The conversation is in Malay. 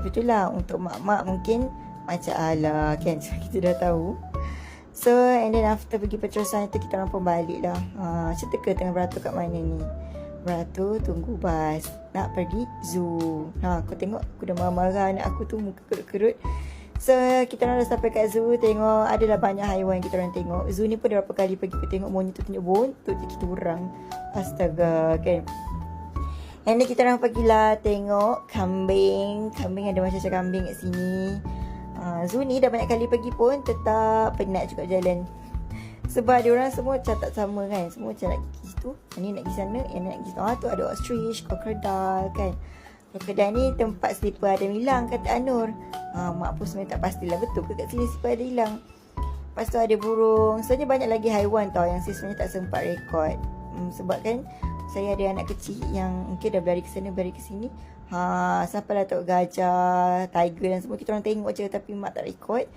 Tapi itulah untuk mak-mak mungkin macam alah kan. So kita dah tahu. So and then after pergi peterusan itu kita orang pun balik lah. Macam teka tengah beratur kat mana ni. Beratur tunggu bas nak pergi zoo. Aku tengok aku dah marah-marah anak aku tu muka kerut-kerut. So kita orang dah sampai kat zoo. Tengok adalah banyak haiwan kita orang tengok. Zoo ni pun dah berapa kali pergi tengok monyet tu tunjuk buntut kita orang. Astaga kan. And then kita orang pergilah tengok kambing. Kambing ada macam-macam kambing kat sini. Zoo ni dah banyak kali pergi pun tetap penat juga jalan. Sebab diorang semua macam tak sama kan. Semua macam nak pergi situ, ni nak pergi sana, yang nak pergi situ. Tu ada ostrich, crocodile kan. Crocodile ni tempat slipper Adam hilang kata Anur. Mak pun sebenarnya tak pastilah betul ke kat sini slipper ada hilang. Lepas tu ada burung. Sebenarnya banyak lagi haiwan tau yang saya sebenarnya tak sempat rekod. Sebab kan saya ada anak kecil yang mungkin dah berlari ke sana, berlari ke sini. Siapa lah tahu gajah, tiger dan semua kita orang tengok je tapi mak tak rekod.